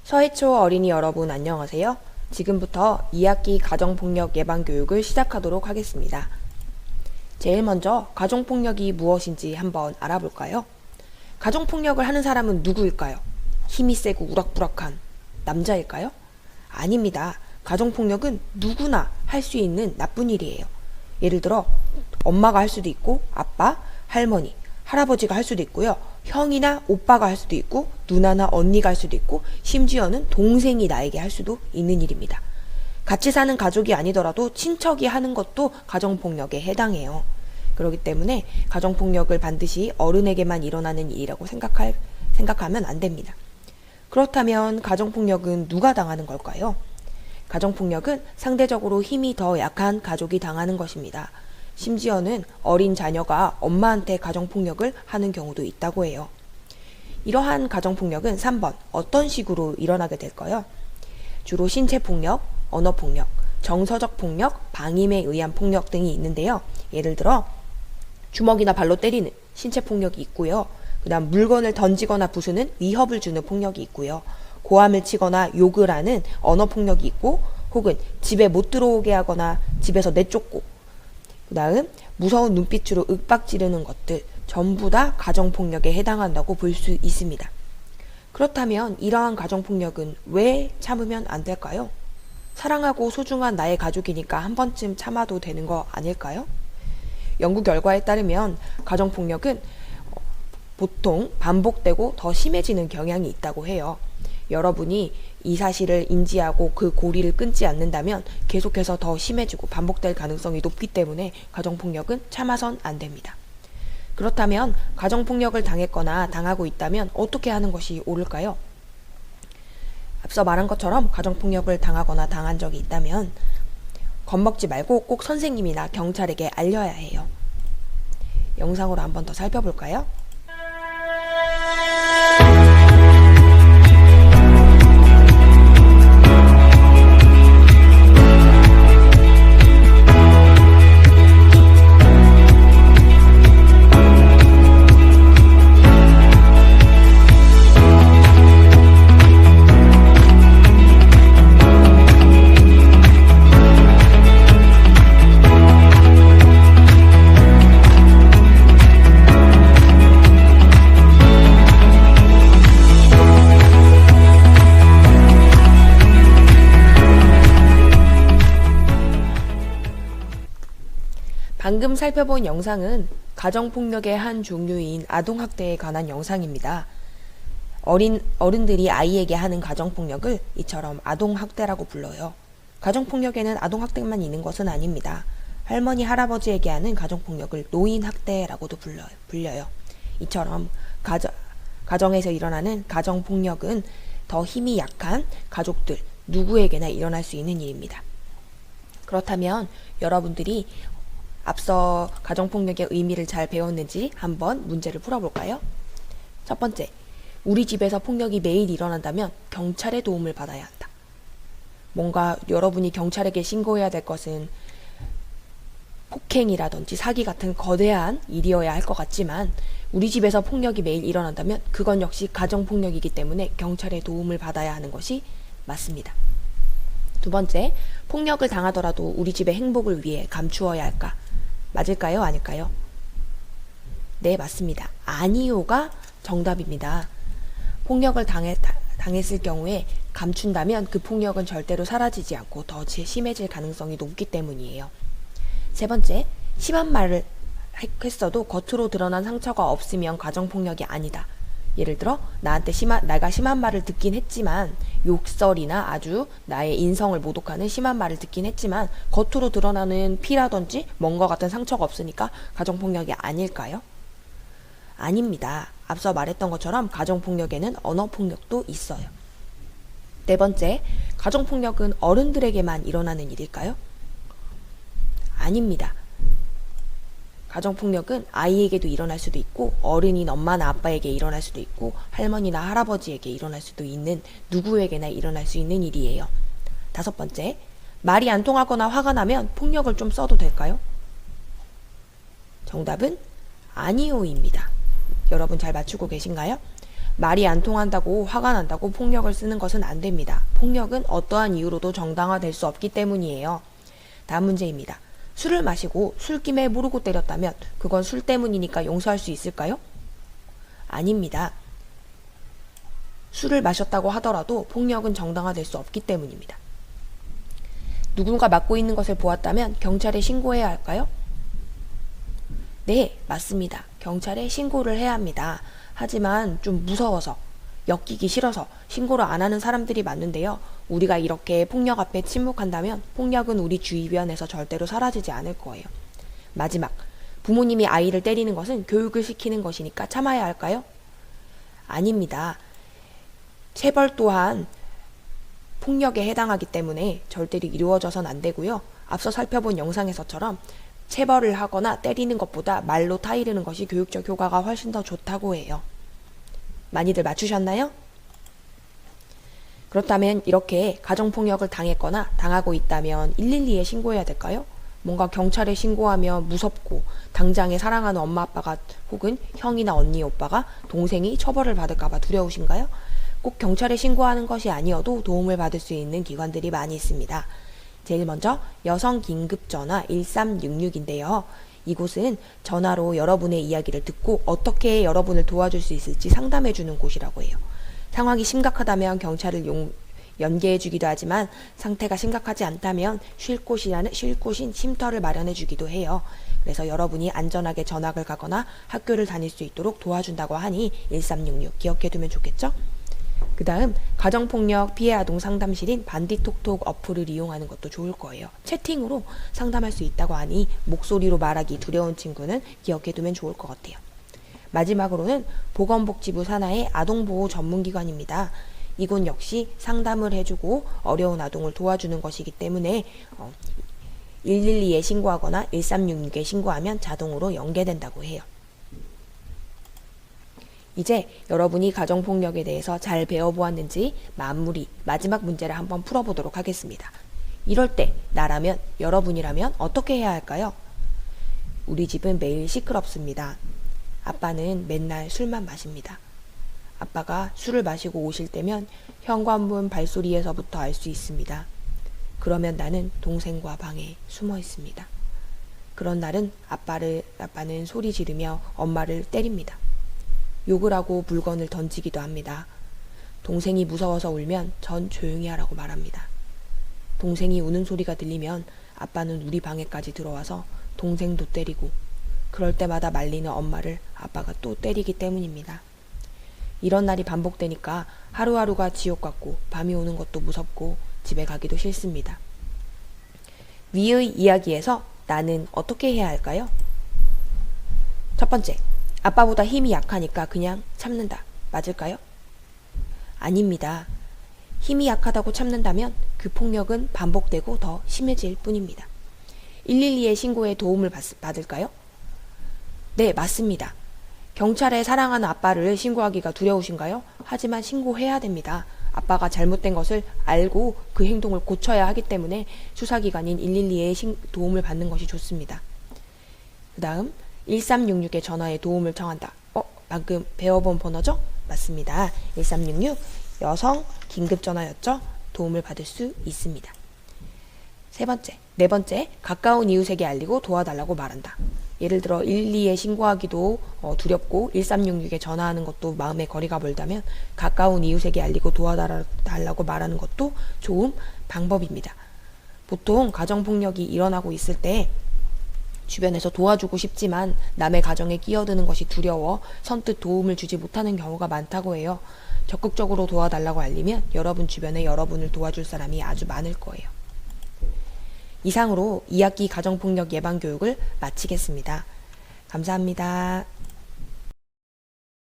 서해초 어린이 여러분 안녕하세요. 지금부터 2학기 가정폭력 예방교육을 시작하도록 하겠습니다. 제일 먼저 가정폭력이 무엇인지 한번 알아볼까요? 가정폭력을 하는 사람은 누구일까요? 힘이 세고 우락부락한 남자일까요? 아닙니다. 가정폭력은 누구나 할 수 있는 나쁜 일이에요. 예를 들어 엄마가 할 수도 있고 아빠, 할머니, 할아버지가 할 수도 있고요. 형이나 오빠가 할 수도 있고 누나나 언니가 할 수도 있고 심지어는 동생이 나에게 할 수도 있는 일입니다. 같이 사는 가족이 아니더라도 친척이 하는 것도 가정폭력에 해당해요. 그렇기 때문에 가정폭력을 반드시 어른에게만 일어나는 일이라고 생각하면 안 됩니다. 그렇다면 가정폭력은 누가 당하는 걸까요? 가정폭력은 상대적으로 힘이 더 약한 가족이 당하는 것입니다. 심지어는 어린 자녀가 엄마한테 가정폭력을 하는 경우도 있다고 해요. 이러한 가정폭력은 3번 어떤 식으로 일어나게 될까요? 주로 신체폭력, 언어폭력, 정서적 폭력, 방임에 의한 폭력 등이 있는데요. 예를 들어 주먹이나 발로 때리는 신체폭력이 있고요. 그 다음 물건을 던지거나 부수는 위협을 주는 폭력이 있고요. 고함을 치거나 욕을 하는 언어폭력이 있고 혹은 집에 못 들어오게 하거나 집에서 내쫓고 그 다음 무서운 눈빛으로 윽박 지르는 것들 전부 다 가정폭력에 해당한다고 볼 수 있습니다. 그렇다면 이러한 가정폭력은 왜 참으면 안 될까요? 사랑하고 소중한 나의 가족이니까 한 번쯤 참아도 되는 거 아닐까요? 연구 결과에 따르면 가정폭력은 보통 반복되고 더 심해지는 경향이 있다고 해요. 여러분이 이 사실을 인지하고 그 고리를 끊지 않는다면 계속해서 더 심해지고 반복될 가능성이 높기 때문에 가정폭력은 참아선 안 됩니다. 그렇다면 가정폭력을 당했거나 당하고 있다면 어떻게 하는 것이 옳을까요? 앞서 말한 것처럼 가정폭력을 당하거나 당한 적이 있다면 겁먹지 말고 꼭 선생님이나 경찰에게 알려야 해요. 영상으로 한 번 더 살펴볼까요? 방금 살펴본 영상은 가정폭력의 한 종류인 아동학대에 관한 영상입니다. 어른들이 아이에게 하는 가정폭력을 이처럼 아동학대라고 불러요. 가정폭력에는 아동학대만 있는 것은 아닙니다. 할머니, 할아버지에게 하는 가정폭력을 노인학대라고도 불려요. 이처럼 가정에서 일어나는 가정폭력은 더 힘이 약한 가족들 누구에게나 일어날 수 있는 일입니다. 그렇다면 여러분들이 앞서 가정폭력의 의미를 잘 배웠는지 한번 문제를 풀어볼까요? 첫 번째, 우리 집에서 폭력이 매일 일어난다면 경찰의 도움을 받아야 한다. 뭔가 여러분이 경찰에게 신고해야 될 것은 폭행이라든지 사기 같은 거대한 일이어야 할 것 같지만 우리 집에서 폭력이 매일 일어난다면 그건 역시 가정폭력이기 때문에 경찰의 도움을 받아야 하는 것이 맞습니다. 두 번째, 폭력을 당하더라도 우리 집의 행복을 위해 감추어야 할까? 맞을까요? 아닐까요? 네, 맞습니다. 아니요가 정답입니다. 폭력을 당했을 경우에 감춘다면 그 폭력은 절대로 사라지지 않고 더 심해질 가능성이 높기 때문이에요. 세 번째, 심한 말을 했어도 겉으로 드러난 상처가 없으면 가정폭력이 아니다. 예를 들어 내가 심한 말을 듣긴 했지만 욕설이나 아주 나의 인성을 모독하는 심한 말을 듣긴 했지만 겉으로 드러나는 피라든지 뭔가 같은 상처가 없으니까 가정폭력이 아닐까요? 아닙니다. 앞서 말했던 것처럼 가정폭력에는 언어폭력도 있어요. 네 번째, 가정폭력은 어른들에게만 일어나는 일일까요? 아닙니다. 가정폭력은 아이에게도 일어날 수도 있고 어른인 엄마나 아빠에게 일어날 수도 있고 할머니나 할아버지에게 일어날 수도 있는 누구에게나 일어날 수 있는 일이에요. 다섯 번째, 말이 안 통하거나 화가 나면 폭력을 좀 써도 될까요? 정답은 아니요입니다. 여러분 잘 맞추고 계신가요? 말이 안 통한다고 화가 난다고 폭력을 쓰는 것은 안 됩니다. 폭력은 어떠한 이유로도 정당화될 수 없기 때문이에요. 다음 문제입니다. 술을 마시고 술김에 모르고 때렸다면 그건 술 때문이니까 용서할 수 있을까요? 아닙니다. 술을 마셨다고 하더라도 폭력은 정당화될 수 없기 때문입니다. 누군가 맞고 있는 것을 보았다면 경찰에 신고해야 할까요? 네, 맞습니다. 경찰에 신고를 해야 합니다. 하지만 좀 무서워서, 엮이기 싫어서 신고를 안 하는 사람들이 많은데요. 우리가 이렇게 폭력 앞에 침묵한다면 폭력은 우리 주변에서 절대로 사라지지 않을 거예요. 마지막, 부모님이 아이를 때리는 것은 교육을 시키는 것이니까 참아야 할까요? 아닙니다. 체벌 또한 폭력에 해당하기 때문에 절대로 이루어져선 안 되고요. 앞서 살펴본 영상에서처럼 체벌을 하거나 때리는 것보다 말로 타이르는 것이 교육적 효과가 훨씬 더 좋다고 해요. 많이들 맞추셨나요? 그렇다면 이렇게 가정폭력을 당했거나 당하고 있다면 112에 신고해야 될까요? 뭔가 경찰에 신고하면 무섭고 당장에 사랑하는 엄마 아빠가 혹은 형이나 언니 오빠가 동생이 처벌을 받을까봐 두려우신가요? 꼭 경찰에 신고하는 것이 아니어도 도움을 받을 수 있는 기관들이 많이 있습니다. 제일 먼저 여성긴급전화 1366인데요. 이곳은 전화로 여러분의 이야기를 듣고 어떻게 여러분을 도와줄 수 있을지 상담해주는 곳이라고 해요. 상황이 심각하다면 경찰을 연계해주기도 하지만 상태가 심각하지 않다면 쉴 곳인 쉼터를 마련해주기도 해요. 그래서 여러분이 안전하게 전학을 가거나 학교를 다닐 수 있도록 도와준다고 하니 1366 기억해두면 좋겠죠? 그 다음 가정폭력 피해 아동 상담실인 반디톡톡 어플을 이용하는 것도 좋을 거예요. 채팅으로 상담할 수 있다고 하니 목소리로 말하기 두려운 친구는 기억해두면 좋을 것 같아요. 마지막으로는 보건복지부 산하의 아동보호 전문기관입니다. 이곳 역시 상담을 해주고 어려운 아동을 도와주는 것이기 때문에 112에 신고하거나 1366에 신고하면 자동으로 연계된다고 해요. 이제 여러분이 가정폭력에 대해서 잘 배워보았는지 마지막 문제를 한번 풀어보도록 하겠습니다. 이럴 때 나라면, 여러분이라면 어떻게 해야 할까요? 우리 집은 매일 시끄럽습니다. 아빠는 맨날 술만 마십니다. 아빠가 술을 마시고 오실 때면 현관문 발소리에서부터 알 수 있습니다. 그러면 나는 동생과 방에 숨어 있습니다. 그런 날은 아빠는 소리 지르며 엄마를 때립니다. 욕을 하고 물건을 던지기도 합니다. 동생이 무서워서 울면 전 조용히 하라고 말합니다. 동생이 우는 소리가 들리면 아빠는 우리 방에까지 들어와서 동생도 때리고 그럴 때마다 말리는 엄마를 아빠가 또 때리기 때문입니다. 이런 날이 반복되니까 하루하루가 지옥 같고 밤이 오는 것도 무섭고 집에 가기도 싫습니다. 위의 이야기에서 나는 어떻게 해야 할까요? 첫 번째, 아빠보다 힘이 약하니까 그냥 참는다. 맞을까요? 아닙니다. 힘이 약하다고 참는다면 그 폭력은 반복되고 더 심해질 뿐입니다. 112에 신고해 도움을 받을까요? 네, 맞습니다. 경찰에 사랑하는 아빠를 신고하기가 두려우신가요? 하지만 신고해야 됩니다. 아빠가 잘못된 것을 알고 그 행동을 고쳐야 하기 때문에 수사기관인 112에 도움을 받는 것이 좋습니다. 그 다음 1366에 전화해 도움을 청한다. 방금 배워본 번호죠? 맞습니다. 1366 여성 긴급전화였죠? 도움을 받을 수 있습니다. 네 번째, 가까운 이웃에게 알리고 도와달라고 말한다. 예를 들어 112에 신고하기도 두렵고 1366에 전화하는 것도 마음의 거리가 멀다면 가까운 이웃에게 알리고 도와달라고 말하는 것도 좋은 방법입니다. 보통 가정폭력이 일어나고 있을 때 주변에서 도와주고 싶지만 남의 가정에 끼어드는 것이 두려워 선뜻 도움을 주지 못하는 경우가 많다고 해요. 적극적으로 도와달라고 알리면 여러분 주변에 여러분을 도와줄 사람이 아주 많을 거예요. 이상으로 2학기 가정폭력 예방교육을 마치겠습니다. 감사합니다.